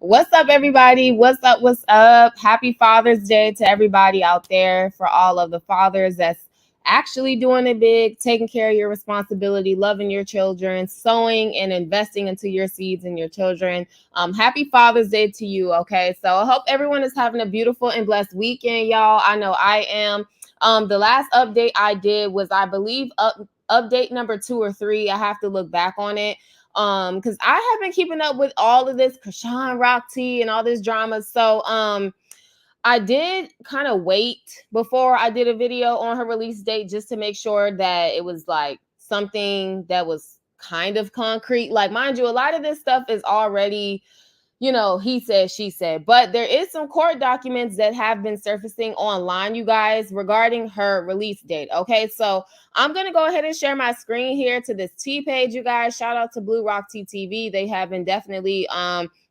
What's up, everybody? What's up? What's up? Happy Father's Day to everybody out there, for all of the fathers that's actually doing it big, taking care of your responsibility, loving your children, sowing and investing into your seeds and your children. Happy Father's Day to you. Okay, so I hope everyone is having a beautiful and blessed weekend, y'all. I know I am. The last update I did was, I believe, update number 2 or 3. I have to look back on it, because I have been keeping up with all of this Chrisean Rock tea and all this drama. So I did kind of wait before I did a video on her release date, just to make sure that it was like something that was kind of concrete. Like, mind you, a lot of this stuff is already, he said, she said, but there is some court documents that have been surfacing online, you guys, regarding her release date. Okay, so I'm going to go ahead and share my screen here to this tea page, you guys. Shout out to Blue Rock Tea TV. They have been definitely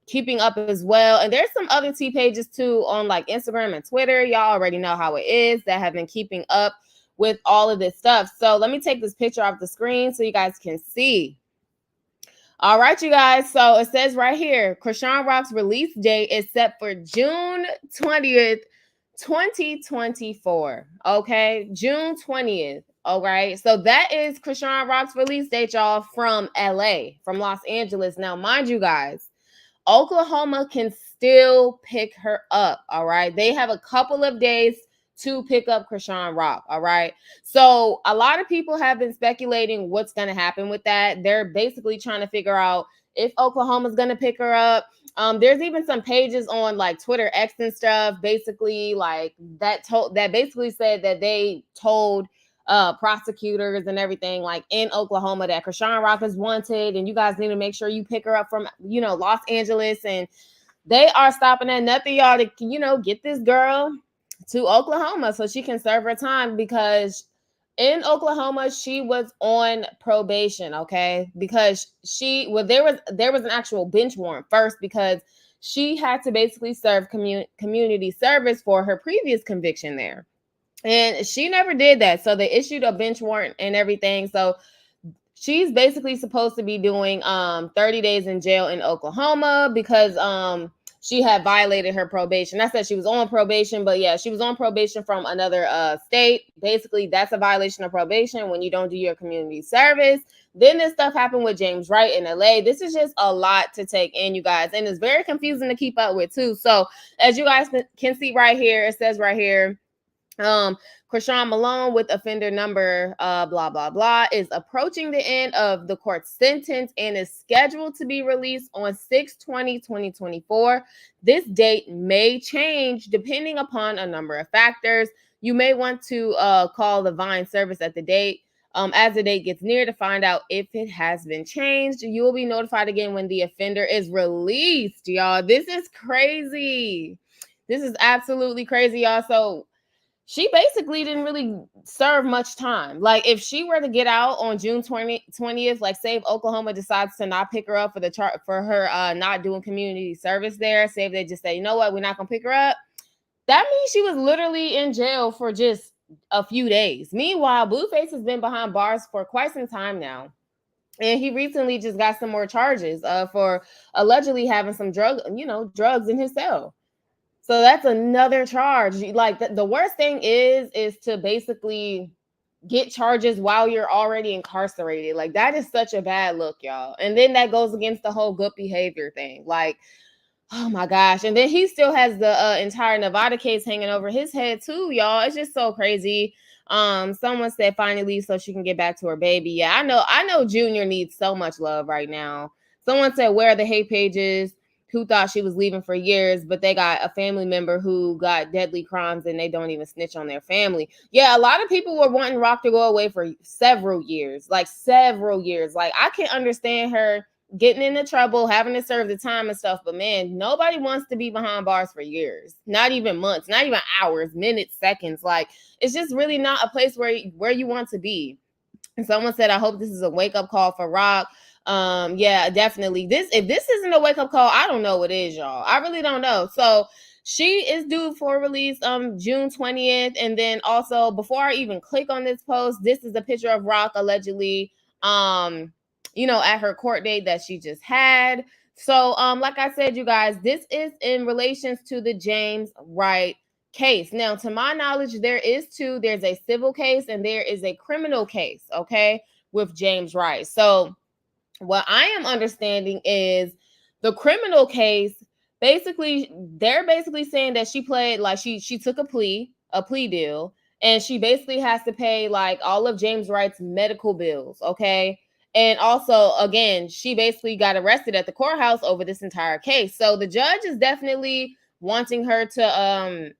keeping up as well. And there's some other tea pages too on like Instagram and Twitter. Y'all already know how it is, that have been keeping up with all of this stuff. So let me take this picture off the screen so you guys can see. All right, you guys. So it says right here, Chrisean Rock's release date is set for June 20th, 2024. Okay, June 20th. All right. So that is Chrisean Rock's release date, y'all, from LA, from Los Angeles. Now, mind you guys, Oklahoma can still pick her up. All right. They have a couple of days to pick up Chrisean Rock. All right. So a lot of people have been speculating what's going to happen with that. They're basically trying to figure out if Oklahoma's going to pick her up. There's even some pages on like Twitter X and stuff, basically like that basically said that they told prosecutors and everything like in Oklahoma that Chrisean Rock is wanted, and you guys need to make sure you pick her up from Los Angeles, and they are stopping at nothing, y'all, to get this girl to Oklahoma so she can serve her time, because in Oklahoma she was on probation. Okay, because there was an actual bench warrant first, because she had to basically serve community service for her previous conviction there. And she never did that. So they issued a bench warrant and everything. So she's basically supposed to be doing 30 days in jail in Oklahoma, because she had violated her probation. I said she was on probation, but yeah, she was on probation from another state. Basically, that's a violation of probation when you don't do your community service. Then this stuff happened with James Wright in LA. This is just a lot to take in, you guys, and it's very confusing to keep up with too. So as you guys can see right here, it says right here, Chrisean Malone with offender number blah blah blah is approaching the end of the court sentence and is scheduled to be released on 6/20/2024. This date may change depending upon a number of factors. You may want to call the Vine service at the date as the date gets near to find out if it has been changed. You will be notified again when the offender is released, y'all. This is crazy. This is absolutely crazy, y'all. So she basically didn't really serve much time. Like, if she were to get out on June 20th, like, say if Oklahoma decides to not pick her up for her not doing community service there, say if they just say, you know what, we're not gonna pick her up, that means she was literally in jail for just a few days. Meanwhile, Blueface has been behind bars for quite some time now, and he recently just got some more charges for allegedly having some drugs in his cell. So that's another charge. Like, the worst thing is to basically get charges while you're already incarcerated. Like, that is such a bad look, y'all. And then that goes against the whole good behavior thing. Like, oh my gosh. And then he still has the entire Nevada case hanging over his head too, y'all. It's just so crazy. Someone said finally leave so she can get back to her baby. Yeah, I know Junior needs so much love right now. Someone said, where are the hate pages? Who thought she was leaving for years, but they got a family member who got deadly crimes and they don't even snitch on their family. Yeah, a lot of people were wanting Rock to go away for several years. Like, I can understand her getting into trouble, having to serve the time and stuff, but man, nobody wants to be behind bars for years. Not even months, not even hours, minutes, seconds. Like, it's just really not a place where you want to be. And someone said, I hope this is a wake-up call for Rock. Yeah, definitely. If this isn't a wake-up call, I don't know what is, y'all. I really don't know. So she is due for release June 20th. And then also, before I even click on this post, this is a picture of Rock allegedly at her court date that she just had. So, like I said, you guys, this is in relations to the James Wright case. Now, to my knowledge, there is two. There's a civil case and there is a criminal case, okay, with James Wright. So, what I am understanding is the criminal case, basically, they're basically saying that she played like she took a plea deal, and she basically has to pay like all of James Wright's medical bills, okay? And also, again, she basically got arrested at the courthouse over this entire case. So the judge is definitely wanting her to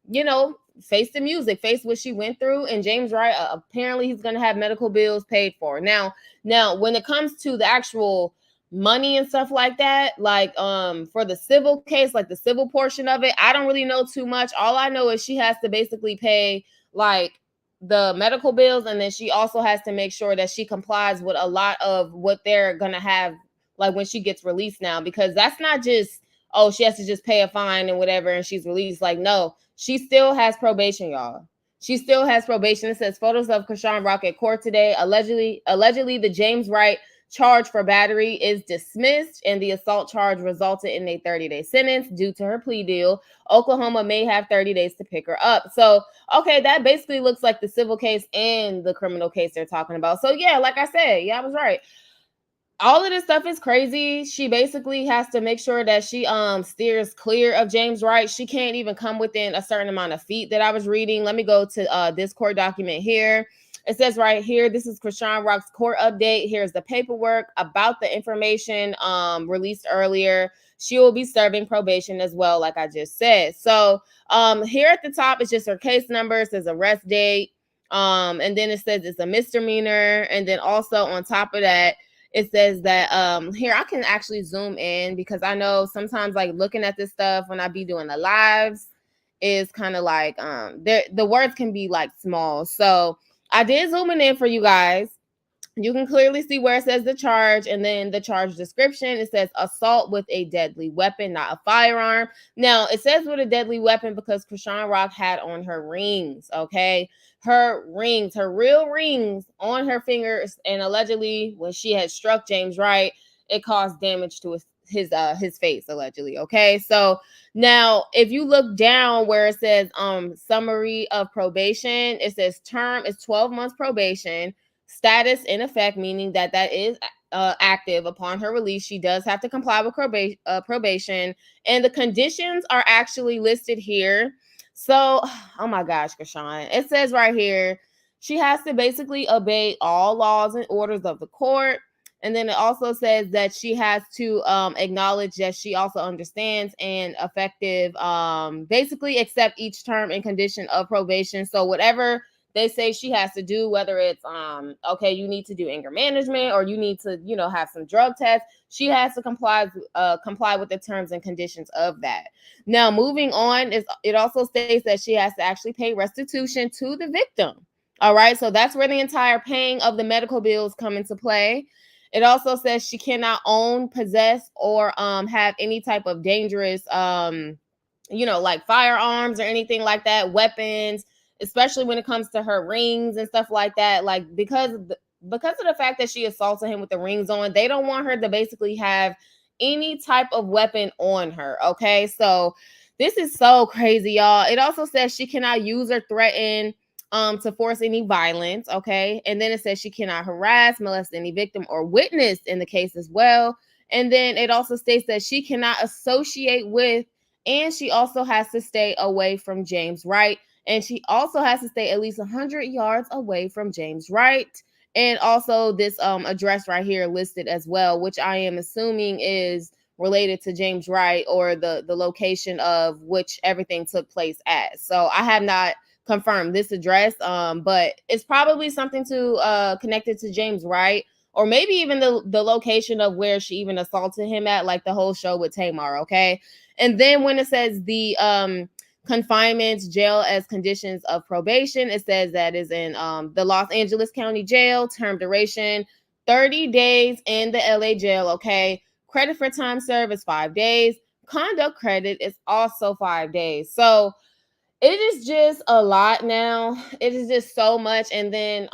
face the music, face what she went through. And James Wright, apparently he's going to have medical bills paid for. Now, when it comes to the actual money and stuff like that, like for the civil case, like the civil portion of it, I don't really know too much. All I know is she has to basically pay like the medical bills, and then she also has to make sure that she complies with a lot of what they're gonna have like when she gets released now, because that's not just, oh, she has to just pay a fine and whatever and she's released. Like, no, she still has probation, y'all. She still has probation. It says photos of Chrisean Rock at court today. Allegedly, the James Wright charge for battery is dismissed, and the assault charge resulted in a 30-day sentence due to her plea deal. Oklahoma may have 30 days to pick her up. So, okay, that basically looks like the civil case and the criminal case they're talking about. So, yeah, like I said, yeah, I was right. All of this stuff is crazy. She basically has to make sure that she steers clear of James Wright. She can't even come within a certain amount of feet that I was reading. Let me go to this court document here. It says right here, this is Chrisean Rock's court update. Here's the paperwork about the information released earlier. She will be serving probation as well, like I just said. So here at the top is just her case number. It says arrest date. And then it says it's a misdemeanor. And then also on top of that, it says that here I can actually zoom in, because I know sometimes like looking at this stuff when I be doing the lives is kind of like the words can be like small. So I did zoom in for you guys. You can clearly see where it says the charge, and then the charge description. It says assault with a deadly weapon, not a firearm. Now, it says with a deadly weapon because Chrisean Rock had on her rings, okay? Her rings, her real rings on her fingers, and allegedly when she had struck James Wright, it caused damage to his face, allegedly, okay? So now if you look down where it says summary of probation, it says term is 12 months probation. Status in effect, meaning that is active upon her release. She does have to comply with probation, and the conditions are actually listed here. So, oh my gosh, Chrisean, it says right here, she has to basically obey all laws and orders of the court. And then it also says that she has to acknowledge that she also understands and effective, basically accept each term and condition of probation. So whatever they say she has to do, whether it's okay, you need to do anger management, or you need to have some drug tests, she has to comply with the terms and conditions of that. Now moving on, it also states that she has to actually pay restitution to the victim. All right, so that's where the entire paying of the medical bills come into play. It also says she cannot own, possess, or have any type of dangerous like firearms or anything like that, weapons, especially when it comes to her rings and stuff like that. Like, because of the fact that she assaulted him with the rings on, they don't want her to basically have any type of weapon on her. Okay, so this is so crazy, y'all. It also says she cannot use or threaten to force any violence. Okay, and then it says she cannot harass, molest any victim or witness in the case as well. And then it also states that she cannot associate with, and she also has to stay away from James Wright. And she also has to stay at least 100 yards away from James Wright. And also this address right here listed as well, which I am assuming is related to James Wright, or the location of which everything took place at. So I have not confirmed this address, but it's probably something to connected to James Wright, or maybe even the location of where she even assaulted him at, like the whole show with Tamar. Okay. And then when it says the confinements, jail as conditions of probation, it says that is in the Los Angeles County Jail, term duration 30 days in the LA jail. Okay. Credit for time served is 5 days. Conduct credit is also 5 days. So It is just a lot now. It is just so much. And then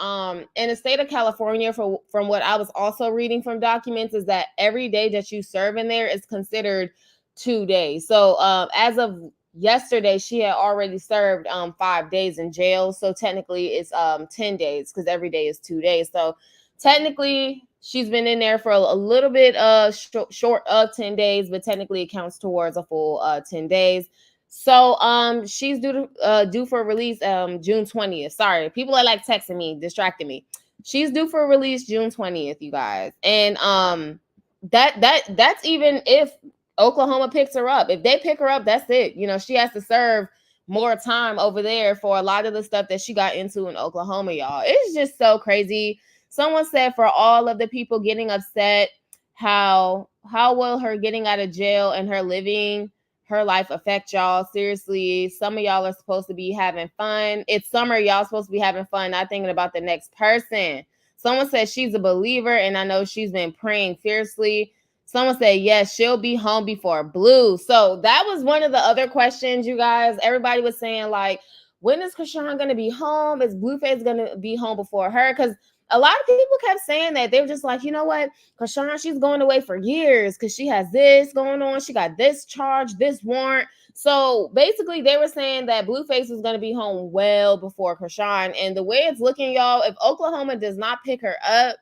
in the state of California, from what I was also reading from documents, is that every day that you serve in there is considered 2 days. So as of yesterday, she had already served 5 days in jail. So technically it's 10 days because every day is 2 days. So technically she's been in there for a little bit short of 10 days, but technically it counts towards a full 10 days. So she's due for release June 20th. Sorry, people are like texting me, distracting me. She's due for release June 20th, you guys. And that's even if Oklahoma picks her up. If they pick her up, that's it. You know, she has to serve more time over there for a lot of the stuff that she got into in Oklahoma, y'all. It's just so crazy. Someone said for all of the people getting upset, how will her getting out of jail and her living her life affect y'all? Seriously, some of y'all are supposed to be having fun. It's summer, y'all supposed to be having fun, not thinking about the next person. Someone said she's a believer, and I know she's been praying fiercely. Someone said, yes, she'll be home before Blue. So that was one of the other questions, you guys. Everybody was saying, like, when is Chrisean going to be home? Is Blueface going to be home before her? Because a lot of people kept saying that. They were just like, you know what? Chrisean, she's going away for years because she has this going on. She got this charge, this warrant. So basically, they were saying that Blueface was going to be home well before Chrisean. And the way it's looking, y'all, if Oklahoma does not pick her up,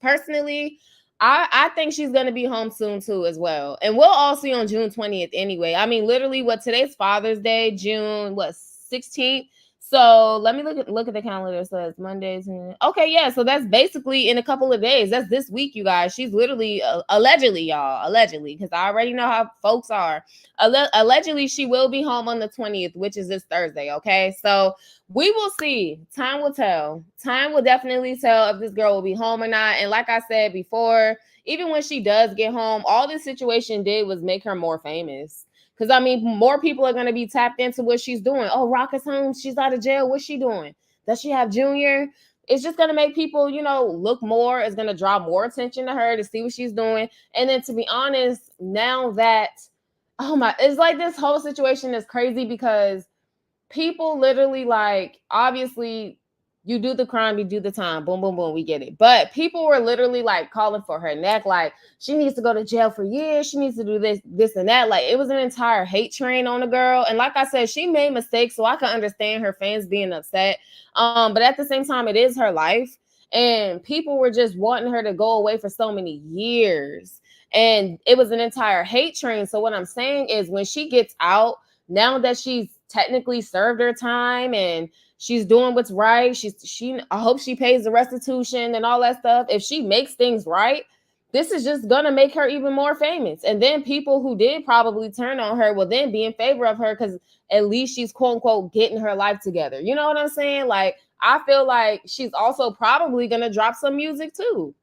personally, I think she's going to be home soon too as well. And we'll all see on June 20th anyway. I mean, literally, what today's Father's Day, June 16th. So let me look at the calendar. It says Mondays. Okay, yeah. So that's basically in a couple of days. That's this week, you guys. She's literally allegedly, y'all, allegedly, because I already know how folks are. Allegedly, she will be home on the 20th, which is this Thursday. Okay, so we will see. Time will tell. Time will definitely tell if this girl will be home or not. And like I said before, even when she does get home, all this situation did was make her more famous. Because, I mean, more people are going to be tapped into what she's doing. Oh, Rock is home. She's out of jail. What's she doing? Does she have Junior? It's just going to make people, you know, look more. It's going to draw more attention to her to see what she's doing. And then, to be honest, now that, oh my, it's like this whole situation is crazy because people literally, like, obviously you do the crime, you do the time, boom, boom, boom, we get it. But people were literally like calling for her neck, like she needs to go to jail for years, she needs to do this and that. Like, it was an entire hate train on the girl. And like I said, she made mistakes, so I can understand her fans being upset. But at the same time, it is her life, and people were just wanting her to go away for so many years, and it was an entire hate train. So what I'm saying is, when she gets out, now that she's technically served her time and she's doing what's right, I hope she pays the restitution and all that stuff. If she makes things right, this is just gonna make her even more famous. And then people who did probably turn on her will then be in favor of her because at least she's quote unquote getting her life together. You know what I'm saying? Like, I feel like she's also probably gonna drop some music too.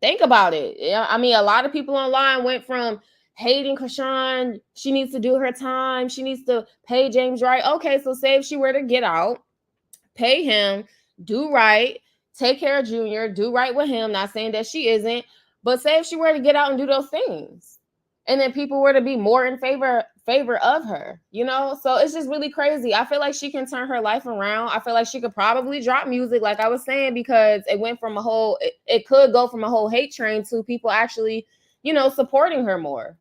Think about it. Yeah, I mean, a lot of people online went from hating Chrisean, she needs to do her time, she needs to pay James right. Okay, so say if she were to get out, pay him, do right, take care of Junior, do right with him. Not saying that she isn't, but say if she were to get out and do those things, and then people were to be more in favor of her, you know. So it's just really crazy. I feel like she can turn her life around. I feel like she could probably drop music, like I was saying, because it went from it could go from a whole hate train to people actually, you know, supporting her more.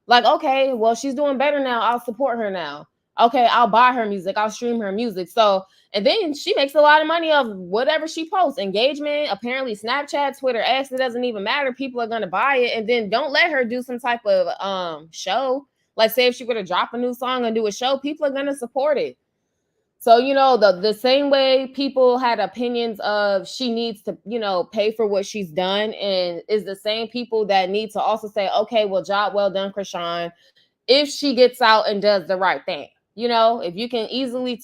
Like, okay, well, she's doing better now, I'll support her now. Okay, I'll buy her music, I'll stream her music. So, and then she makes a lot of money of whatever she posts. Engagement, apparently Snapchat, Twitter, X, it doesn't even matter. People are gonna buy it. And then don't let her do some type of show. Like, say if she were to drop a new song and do a show, people are gonna support it. So, you know, the same way people had opinions of she needs to, you know, pay for what she's done, and is the same people that need to also say, okay, well, job well done, Chrisean, if she gets out and does the right thing. You know, if you can easily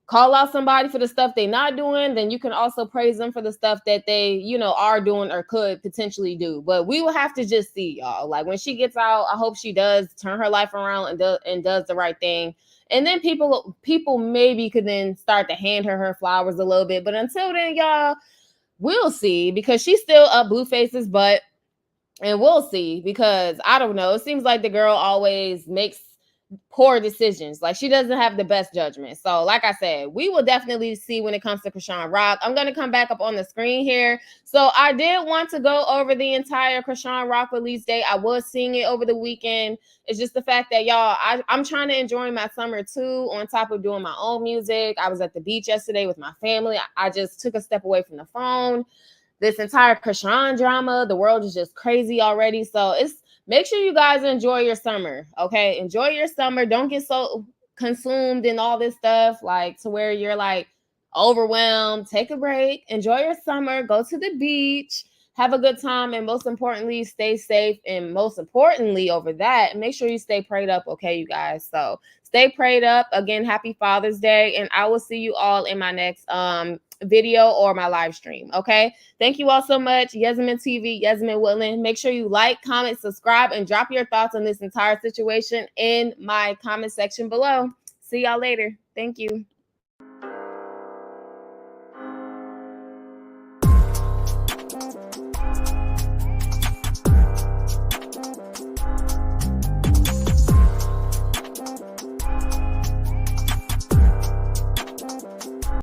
call out somebody for the stuff they're not doing, then you can also praise them for the stuff that they, you know, are doing or could potentially do. But we will have to just see, y'all. Like, when she gets out, I hope she does turn her life around and does the right thing. And then people maybe could then start to hand her flowers a little bit. But until then, y'all, we'll see, because she's still up Blueface's butt. And we'll see, because I don't know. It seems like the girl always makes poor decisions. Like, she doesn't have the best judgment. So like I said, we will definitely see when it comes to Chrisean Rock. I'm going to come back up on the screen here. So I did want to go over the entire Chrisean Rock release date. I was seeing it over the weekend. It's just the fact that, y'all, I'm trying to enjoy my summer too, on top of doing my own music. I was at the beach yesterday with my family. I just took a step away from the phone. This entire Chrisean drama, the world is just crazy already. So make sure you guys enjoy your summer, okay? Enjoy your summer. Don't get so consumed in all this stuff, like, to where you're like overwhelmed. Take a break. Enjoy your summer. Go to the beach. Have a good time. And most importantly, stay safe. And most importantly, over that, make sure you stay prayed up, okay, you guys? So stay prayed up. Again, happy Father's Day. And I will see you all in my next video or my live stream, okay? Thank you all so much. Yasmin TV, Yasmin Woodland. Make sure you like, comment, subscribe, and drop your thoughts on this entire situation in my comment section below. See y'all later. Thank you.